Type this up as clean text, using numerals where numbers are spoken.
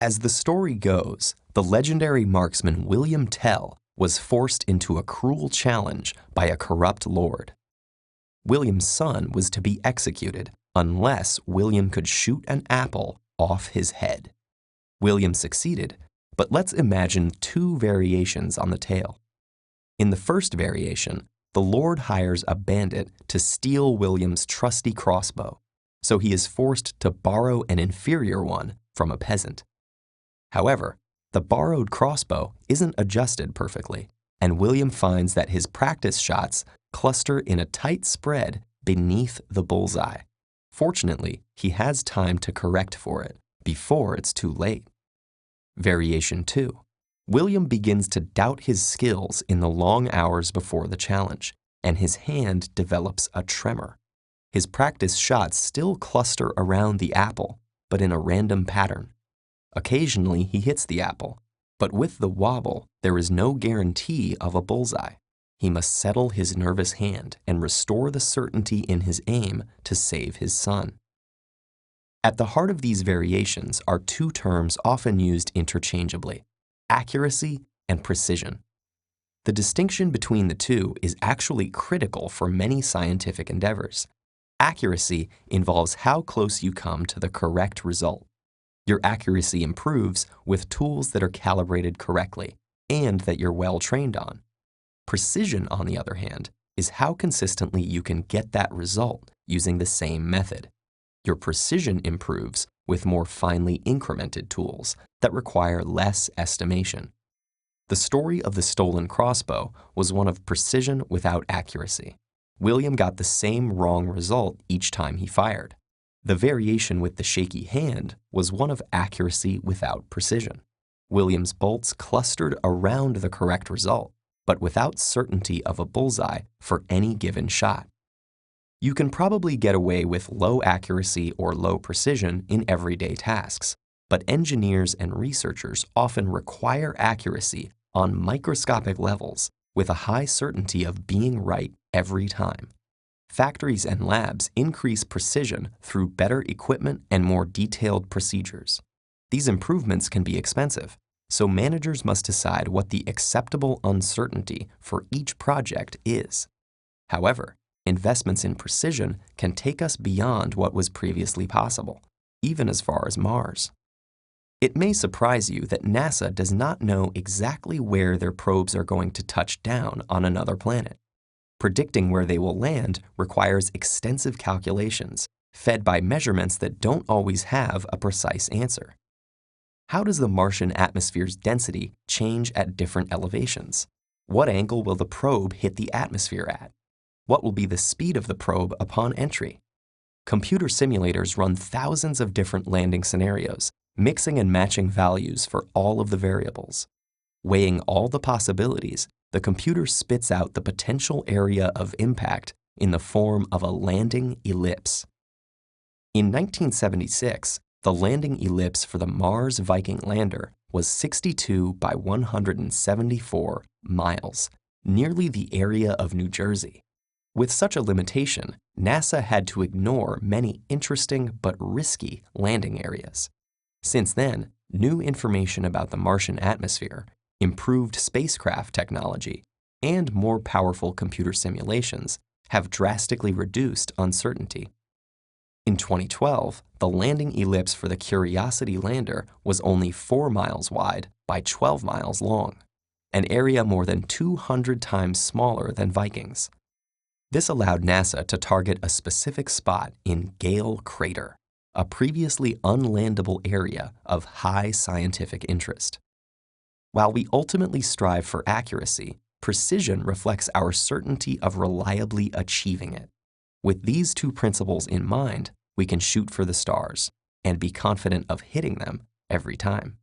As the story goes, the legendary marksman William Tell was forced into a cruel challenge by a corrupt lord. William's son was to be executed unless William could shoot an apple off his head. William succeeded, but let's imagine two variations on the tale. In the first variation, the lord hires a bandit to steal William's trusty crossbow, so he is forced to borrow an inferior one from a peasant. However, the borrowed crossbow isn't adjusted perfectly, and William finds that his practice shots cluster in a tight spread beneath the bullseye. Fortunately, he has time to correct for it before it's too late. Variation 2. William begins to doubt his skills in the long hours before the challenge, and his hand develops a tremor. His practice shots still cluster around the apple, but in a random pattern. Occasionally, he hits the apple, but with the wobble, there is no guarantee of a bullseye. He must settle his nervous hand and restore the certainty in his aim to save his son. At the heart of these variations are two terms often used interchangeably: accuracy and precision. The distinction between the two is actually critical for many scientific endeavors. Accuracy involves how close you come to the correct result. Your accuracy improves with tools that are calibrated correctly and that you're well trained on. Precision, on the other hand, is how consistently you can get that result using the same method. Your precision improves with more finely incremented tools that require less estimation. The story of the stolen crossbow was one of precision without accuracy. William got the same wrong result each time he fired. The variation with the shaky hand was one of accuracy without precision. William's bolts clustered around the correct result, but without certainty of a bullseye for any given shot. You can probably get away with low accuracy or low precision in everyday tasks, but engineers and researchers often require accuracy on microscopic levels with a high certainty of being right every time. Factories and labs increase precision through better equipment and more detailed procedures. These improvements can be expensive, so managers must decide what the acceptable uncertainty for each project is. However, investments in precision can take us beyond what was previously possible, even as far as Mars. It may surprise you that NASA does not know exactly where their probes are going to touch down on another planet. Predicting where they will land requires extensive calculations, fed by measurements that don't always have a precise answer. How does the Martian atmosphere's density change at different elevations? What angle will the probe hit the atmosphere at? What will be the speed of the probe upon entry? Computer simulators run thousands of different landing scenarios, mixing and matching values for all of the variables. Weighing all the possibilities, the computer spits out the potential area of impact in the form of a landing ellipse. In 1976, the landing ellipse for the Mars Viking lander was 62 by 174 miles, nearly the area of New Jersey. With such a limitation, NASA had to ignore many interesting but risky landing areas. Since then, new information about the Martian atmosphere, improved spacecraft technology, and more powerful computer simulations have drastically reduced uncertainty. In 2012, the landing ellipse for the Curiosity lander was only 4 miles wide by 12 miles long, an area more than 200 times smaller than Viking's. This allowed NASA to target a specific spot in Gale Crater, a previously unlandable area of high scientific interest. While we ultimately strive for accuracy, precision reflects our certainty of reliably achieving it. With these two principles in mind, we can shoot for the stars and be confident of hitting them every time.